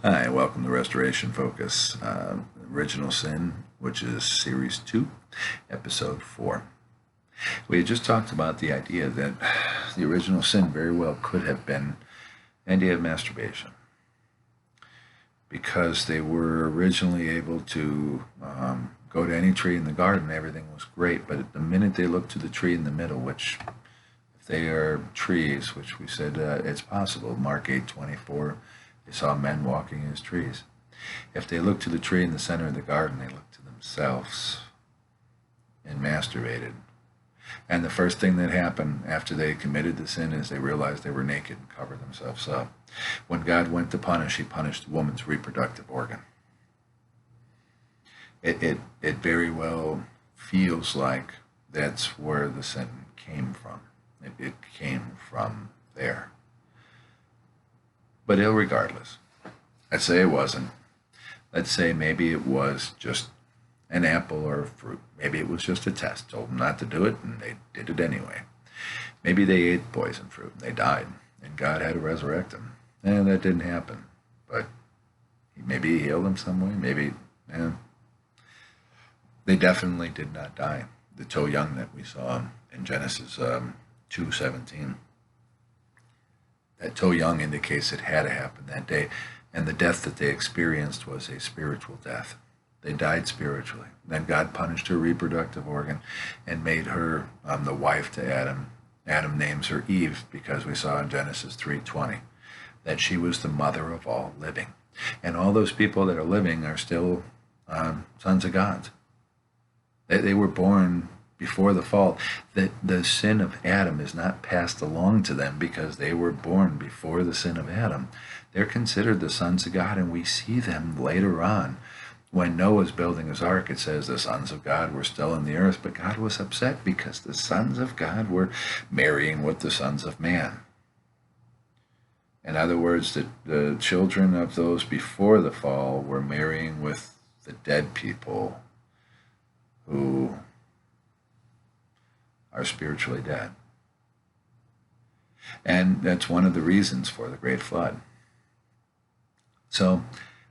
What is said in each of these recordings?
Hi, welcome to Restoration Focus, Original Sin, which is Series 2, Episode 4. We had just talked about the idea that the original sin very well could have been the idea of masturbation, because they were originally able to go to any tree in the garden, everything was great, but the minute they looked to the tree in the middle, which if they are trees, which we said it's possible, Mark 8:24, they saw men walking as trees. If they looked to the tree in the center of the garden, they looked to themselves and masturbated. And the first thing that happened after they committed the sin is they realized they were naked and covered themselves up. When God went to punish, he punished the woman's reproductive organ. It very well feels like that's where the sin came from. It came from there. But irregardless, let's say it wasn't. Let's say maybe it was just an apple or a fruit. Maybe it was just a test. Told them not to do it, and they did it anyway. Maybe they ate poison fruit and they died, and God had to resurrect them. And that didn't happen. But maybe he healed them some way. Maybe, they definitely did not die. The tow young that we saw in Genesis 2:17. That tow young indicates it had to happen that day, and the death that they experienced was a spiritual death. They died spiritually. Then God punished her reproductive organ and made her the wife to Adam. Adam names her Eve because we saw in Genesis 3:20 that she was the mother of all living. And all those people that are living are still sons of God. They were born before the fall. That the sin of Adam is not passed along to them because they were born before the sin of Adam. They're considered the sons of God, and we see them later on. When Noah's building his ark, it says the sons of God were still in the earth, but God was upset because the sons of God were marrying with the sons of man. In other words, the children of those before the fall were marrying with the dead people who are spiritually dead. And that's one of the reasons for the Great Flood. So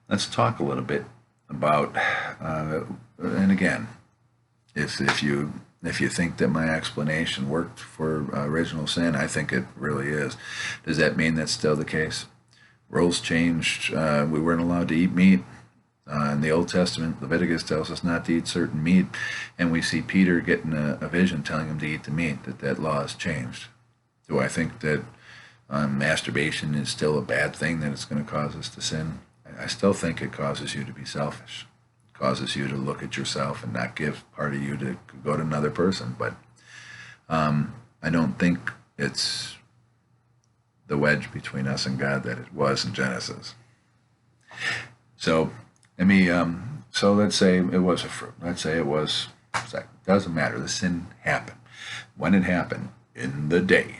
let's talk a little bit about, and again, if you think that my explanation worked for original sin, I think it really is. Does that mean that's still the case? Rules changed. We weren't allowed to eat meat. In the Old Testament, Leviticus tells us not to eat certain meat, and we see Peter getting a vision telling him to eat the meat, that law has changed. Do I think that masturbation is still a bad thing, that it's going to cause us to sin? I still think it causes you to be selfish. It causes you to look at yourself and not give part of you to go to another person. But I don't think it's the wedge between us and God that it was in Genesis. So so let's say it was a fruit. Let's say it was sex. Doesn't matter. The sin happened. When it happened, in the day,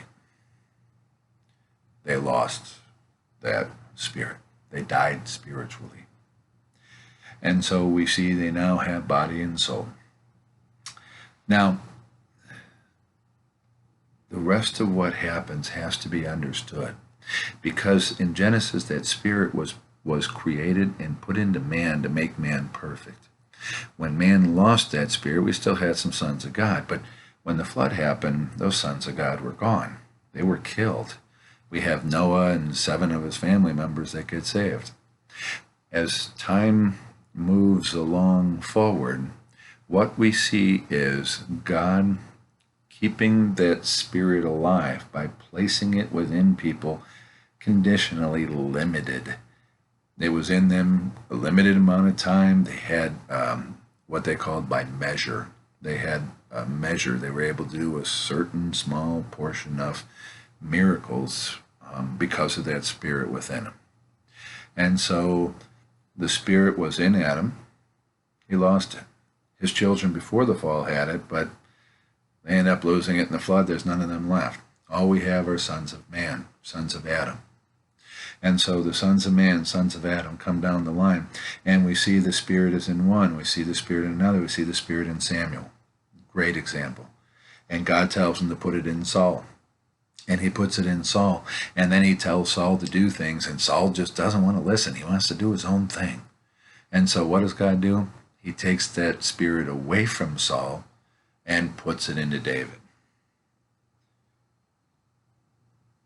they lost that spirit. They died spiritually. And so we see they now have body and soul. Now, the rest of what happens has to be understood, because in Genesis that spirit was created and put into man to make man perfect. When man lost that spirit, we still had some sons of God, but when the flood happened, those sons of God were gone. They were killed. We have Noah and 7 of his family members that get saved. As time moves along forward, what we see is God keeping that spirit alive by placing it within people, conditionally limited. It was in them a limited amount of time. They had what they called by measure. They had a measure. They were able to do a certain small portion of miracles because of that spirit within them. And so the spirit was in Adam. He lost it. His children before the fall had it, but they end up losing it in the flood. There's none of them left. All we have are sons of man, sons of Adam. And so the sons of man, sons of Adam come down the line, and we see the Spirit is in one, we see the Spirit in another, we see the Spirit in Samuel. Great example. And God tells him to put it in Saul. And he puts it in Saul. And then he tells Saul to do things, and Saul just doesn't want to listen. He wants to do his own thing. And so what does God do? He takes that spirit away from Saul and puts it into David.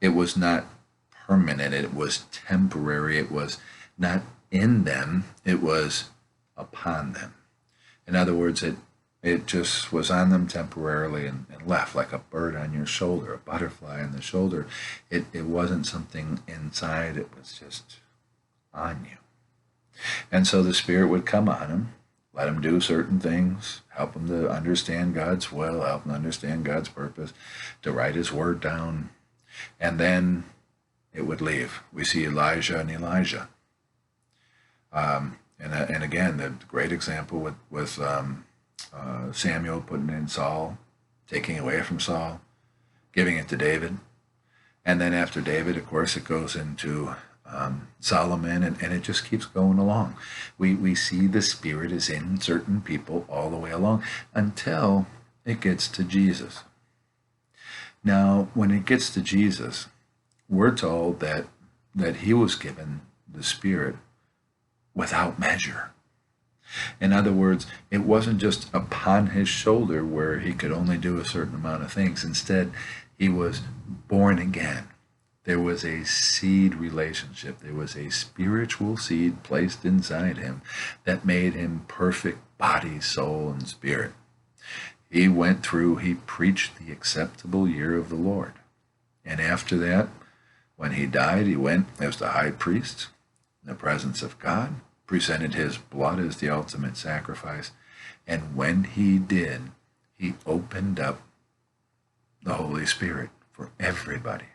It was not permanent. It was temporary. It was not in them. It was upon them. In other words, it just was on them temporarily and left, like a bird on your shoulder, a butterfly on the shoulder. It wasn't something inside. It was just on you. And so the Spirit would come on him, let him do certain things, help him to understand God's will, help him to understand God's purpose, to write his word down, and then it would leave. We see Elijah and Elijah. And again, the great example with Samuel putting in Saul, taking away from Saul, giving it to David. And then after David, of course, it goes into Solomon, and it just keeps going along. We see the Spirit is in certain people all the way along until it gets to Jesus. Now, when it gets to Jesus, we're told that he was given the Spirit without measure. In other words, it wasn't just upon his shoulder where he could only do a certain amount of things. Instead, he was born again. There was a seed relationship. There was a spiritual seed placed inside him that made him perfect body, soul, and spirit. He went through, he preached the acceptable year of the Lord. And after that, when he died, he went as the high priest in the presence of God, presented his blood as the ultimate sacrifice. And when he did, he opened up the Holy Spirit for everybody.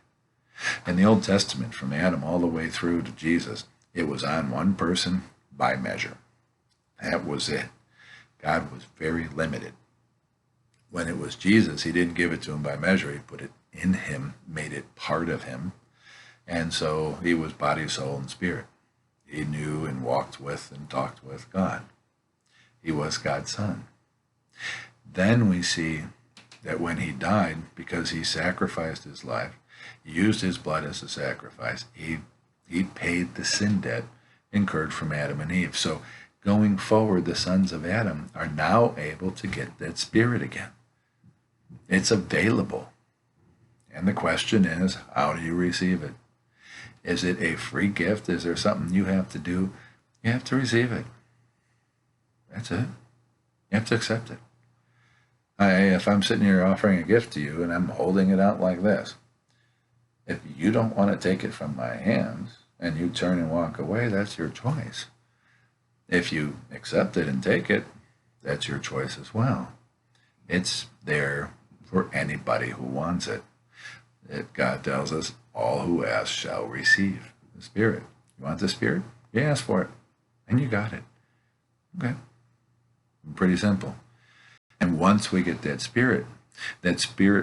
In the Old Testament, from Adam all the way through to Jesus, it was on one person by measure. That was it. God was very limited. When it was Jesus, he didn't give it to him by measure. He put it in him, made it part of him. And so he was body, soul, and spirit. He knew and walked with and talked with God. He was God's son. Then we see that when he died, because he sacrificed his life, he used his blood as a sacrifice, he paid the sin debt incurred from Adam and Eve. So going forward, the sons of Adam are now able to get that Spirit again. It's available. And the question is, how do you receive it? Is it a free gift? Is there something you have to do? You have to receive it. That's it. You have to accept it. If I'm sitting here offering a gift to you and I'm holding it out like this, if you don't want to take it from my hands and you turn and walk away, that's your choice. If you accept it and take it, that's your choice as well. It's there for anybody who wants it. God tells us, all who ask shall receive the Spirit. You want the Spirit? You ask for it, and you got it. Okay. Pretty simple. And once we get that Spirit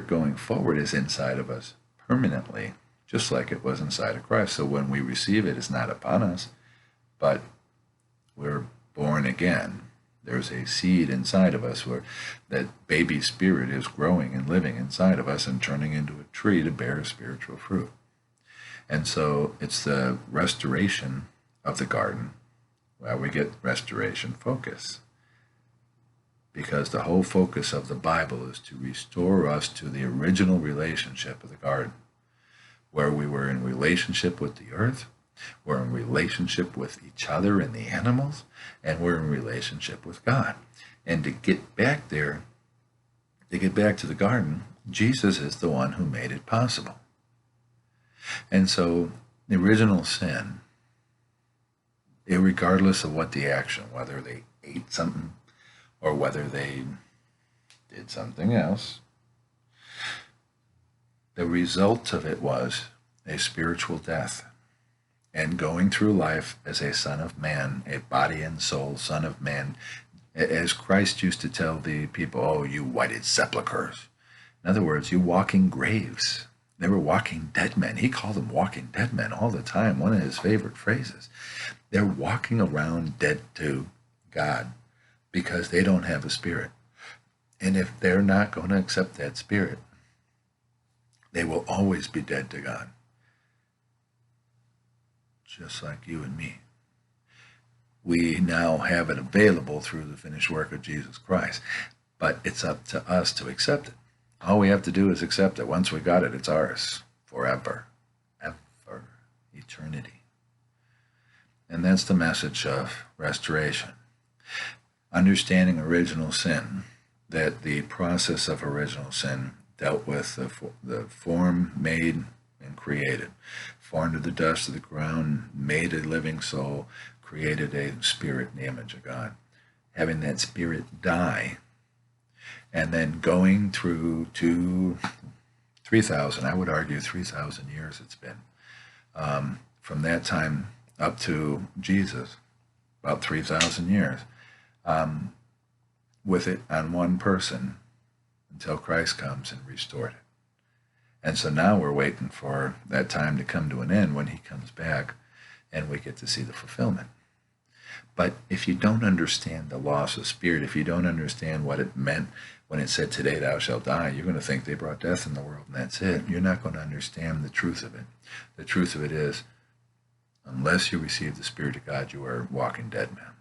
going forward is inside of us permanently, just like it was inside of Christ. So when we receive it, it's not upon us, but we're born again. There's a seed inside of us where that baby spirit is growing and living inside of us and turning into a tree to bear spiritual fruit. And so it's the restoration of the garden where we get restoration focus. Because the whole focus of the Bible is to restore us to the original relationship of the garden, where we were in relationship with the earth, we're in relationship with each other and the animals, and we're in relationship with God. And to get back there, to get back to the garden, Jesus is the one who made it possible. And so the original sin, regardless of what the action, whether they ate something or whether they did something else, the result of it was a spiritual death. And going through life as a son of man, a body and soul son of man, as Christ used to tell the people, oh, you whited sepulchres. In other words, you walking graves. They were walking dead men. He called them walking dead men all the time, one of his favorite phrases. They're walking around dead to God because they don't have a spirit. And if they're not going to accept that spirit, They will always be dead to God, just like you and me. We now have it available through the finished work of Jesus Christ, but it's up to us to accept it. All we have to do is accept it. Once we got it, it's ours forever, ever, eternity. And that's the message of restoration. Understanding original sin, that the process of original sin dealt with the form made and created, formed of the dust of the ground, made a living soul, created a spirit in the image of God. Having that spirit die, and then going through to 3,000, I would argue 3,000 years it's been, from that time up to Jesus, about 3,000 years, with it on one person until Christ comes and restored it. And so now we're waiting for that time to come to an end when he comes back and we get to see the fulfillment. But if you don't understand the loss of spirit, if you don't understand what it meant when it said, today thou shalt die, you're going to think they brought death in the world and that's it. You're not going to understand the truth of it. The truth of it is, unless you receive the Spirit of God, you are a walking dead man.